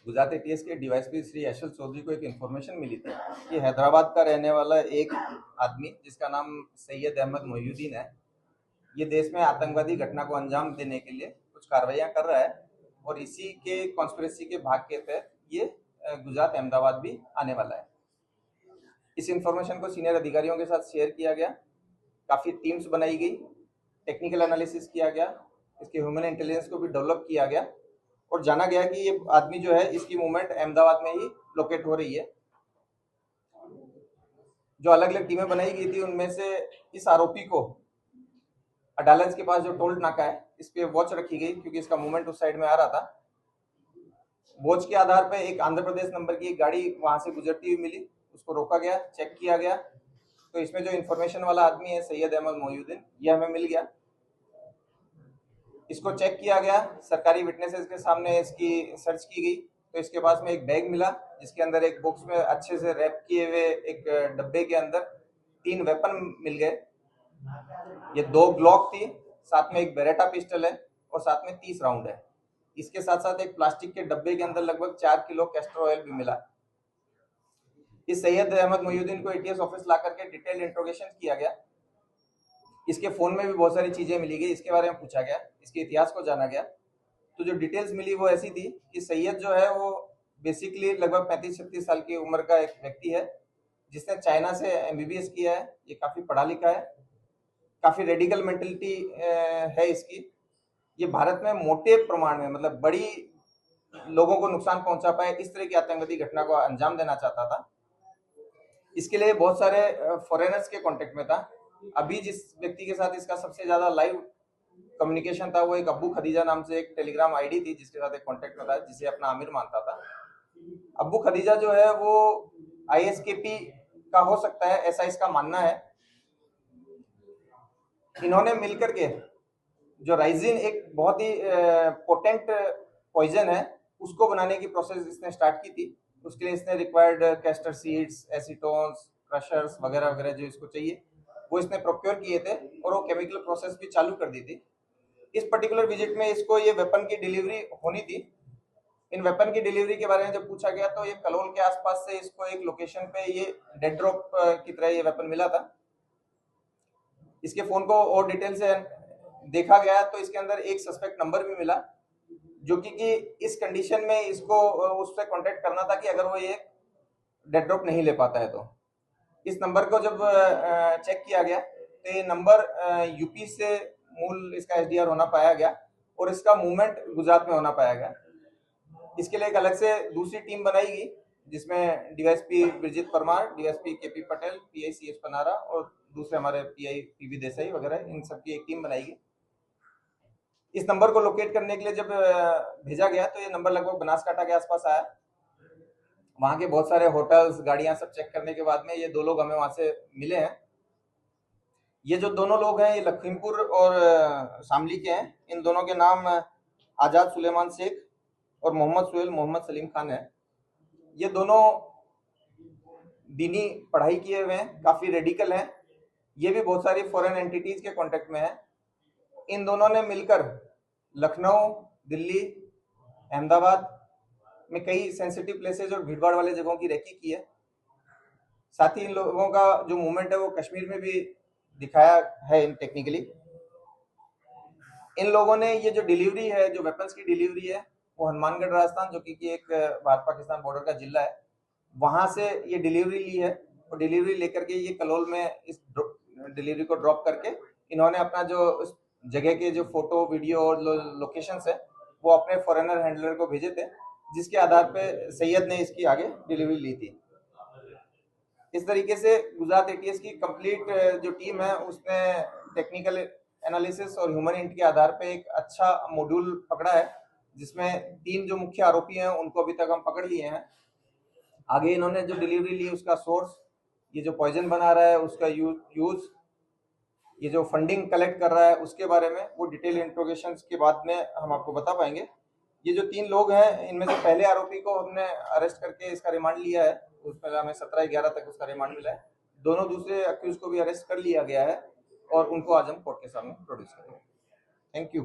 Gujarat ATS के DYSP Shri Yashal Chaudhary को एक इन्फॉर्मेशन मिली थी कि हैदराबाद का रहने वाला एक आदमी जिसका नाम सैयद अहमद मोहिउद्दीन है, ये देश में आतंकवादी घटना को अंजाम देने के लिए कुछ कार्रवाइयां कर रहा है और इसी के कॉन्स्पिरेसी के भाग के तहत ये गुजरात अहमदाबाद भी आने वाला है। इस इन्फॉर्मेशन को सीनियर अधिकारियों के साथ शेयर किया गया, काफ़ी टीम्स बनाई गई, टेक्निकल एनालिसिस किया गया, इसके ह्यूमन इंटेलिजेंस को भी डेवलप किया गया और जाना गया कि ये आदमी जो है इसकी मूवमेंट अहमदाबाद में ही लोकेट हो रही है। जो अलग अलग टीमें बनाई गई थी उनमें से इस आरोपी को अडालज के पास जो टोल नाका है इस पे वॉच रखी गई क्योंकि इसका मूवमेंट उस साइड में आ रहा था। वॉच के आधार पर एक आंध्र प्रदेश नंबर की एक गाड़ी वहां से गुजरती हुई मिली, उसको रोका गया, चेक किया गया तो इसमें जो इन्फॉर्मेशन वाला आदमी है सैयद अहमद मोहिउद्दीन, ये हमें मिल गया। इसको चेक किया गया, सरकारी विटनेसेस के सामने इसकी सर्च की गई तो इसके पास में एक बैग मिला जिसके अंदर एक बॉक्स में अच्छे से रैप किए हुए एक डब्बे के अंदर 3 वेपन मिल गए। ये 2 ग्लॉक थी, साथ में एक बेरेटा पिस्टल है और साथ में 30 राउंड है। इसके साथ साथ एक प्लास्टिक के डब्बे के अंदर लगभग 4 किलो कैस्टर ऑयल भी मिला। इस सैयद अहमद मोहिउद्दीन को एटीएस ऑफिस ला करके डिटेल इंट्रोगेशन किया गया। इसके फोन में भी बहुत सारी चीजें मिली गई, इसके बारे में पूछा गया, इसके इतिहास को जाना गया। तो जो डिटेल्स मिली वो ऐसी थी कि सैयद जो है वो बेसिकली लगभग 35-36 साल की उम्र का एक व्यक्ति है जिसने चाइना से एमबीबीएस किया है। ये काफी पढ़ा लिखा है, काफी रेडिकल मेंटेलिटी है इसकी। ये भारत में मोटे प्रमाण में मतलब बड़ी लोगों को नुकसान पहुंचा पाए इस तरह की आतंकवादी घटना को अंजाम देना चाहता था। इसके लिए बहुत सारे फॉरेनर्स के कांटेक्ट में था। अभी जिस व्यक्ति के साथ इसका सबसे ज्यादा लाइव कम्युनिकेशन था वो एक अब्बू खदीजा नाम से एक टेलीग्राम आईडी थी जिसके साथ एक कांटेक्ट में था, जिसे अपना आमिर मानता था। अब्बू खदीजा जो है वो आईएसकेपी का हो सकता है, ऐसा इसका मानना है। इन्होंने मिलकर के जो राइजिन एक बहुत ही पोटेंट पॉइजन है उसको बनाने की प्रोसेस इसने स्टार्ट की थी। उसके लिए इसने रिक्वायर्ड कैस्टर सीड्स, एसीटोन्स, क्रशर्स वगैरह वगैरह जो इसको चाहिए वो इसने प्रोक्योर किए थे और वो केमिकल प्रोसेस भी चालू कर दी थी। इस पर्टिकुलर विजिट में इसको ये वेपन की डिलीवरी होनी थी। इन वेपन की डिलीवरी के बारे में जब पूछा गया तो ये कलोल के आसपास से इसको एक लोकेशन पे ये डेड ड्रॉप की तरह ये वेपन मिला था। इसके फोन को और डिटेल से देखा गया तो इसके अंदर एक सस्पेक्ट नंबर भी मिला जो कि इस कंडीशन में इसको उससे कांटेक्ट करना था कि अगर वो ये डेड ड्रॉप नहीं ले पाता है तो। इस नंबर को जब चेक किया गया तो ये नंबर यूपी से मूल इसका एसडीआर होना पाया गया और इसका मूवमेंट गुजरात में होना पाया गया। इसके लिए एक अलग से दूसरी टीम बनाई गई जिसमें DYSP Brijit Parmar, DYSP KP Patel, PI CH Panara और दूसरे हमारे पीआई पीवी देसाई वगैरह, इन सबकी एक टीम बनाई गई। इस नंबर को लोकेट करने के लिए जब भेजा गया तो ये नंबर लगभग बनासकांठा के आसपास आया। वहां के बहुत सारे होटल्स, गाड़ियां सब चेक करने के बाद में ये 2 लोग हमें वहां से मिले हैं। ये जो दोनों लोग हैं ये लखीमपुर और शामली के हैं। इन दोनों के नाम आजाद सुलेमान शेख और मोहम्मद सुहेल मोहम्मद सलीम खान है। ये दोनों दीनी पढ़ाई किए हुए हैं, काफी रेडिकल हैं। ये भी बहुत सारी फॉरेन एंटिटीज के कांटेक्ट में है। इन दोनों ने मिलकर लखनऊ, दिल्ली, अहमदाबाद में कई सेंसिटिव प्लेसेज और भीड़भाड़ वाले जगहों की रेकी की है। साथ ही इन लोगों का जो मूवमेंट है वो कश्मीर में भी दिखाया है इन टेक्निकली। इन लोगों ने ये जो डिलीवरी है, जो वेपन्स की डिलीवरी है, वो हनुमानगढ़ राजस्थान जो कि एक भारत पाकिस्तान बॉर्डर का जिला है, वहां से ये डिलीवरी ली है और डिलीवरी लेकर के ये कलोल में इस डिलीवरी को ड्रॉप करके इन्होंने अपना जो जगह के जो फोटो, वीडियो और लोकेशंस है वो अपने फॉरेनर हैंडलर को भेजे थे, जिसके आधार पे सैयद ने इसकी आगे डिलीवरी ली थी। इस तरीके से गुजरात एटीएस की कंप्लीट जो टीम है उसने टेक्निकल एनालिसिस और ह्यूमन इंट के आधार पे एक अच्छा मॉड्यूल पकड़ा है जिसमें 3 जो मुख्य आरोपी हैं उनको अभी तक हम पकड़ लिए हैं। आगे इन्होंने जो डिलीवरी ली उसका सोर्स, ये जो पॉइजन बना रहा है उसका यूज, ये जो फंडिंग कलेक्ट कर रहा है उसके बारे में वो डिटेल इंट्रोगेशन के बाद में हम आपको बता पाएंगे। ये जो 3 लोग हैं इनमें से पहले आरोपी को हमने अरेस्ट करके इसका रिमांड लिया है, उसमें हमें 17/11 तक उसका रिमांड मिला है। दोनों दूसरे अक्यूज को भी अरेस्ट कर लिया गया है और उनको आज हम कोर्ट के सामने प्रोड्यूस करेंगे। Thank you.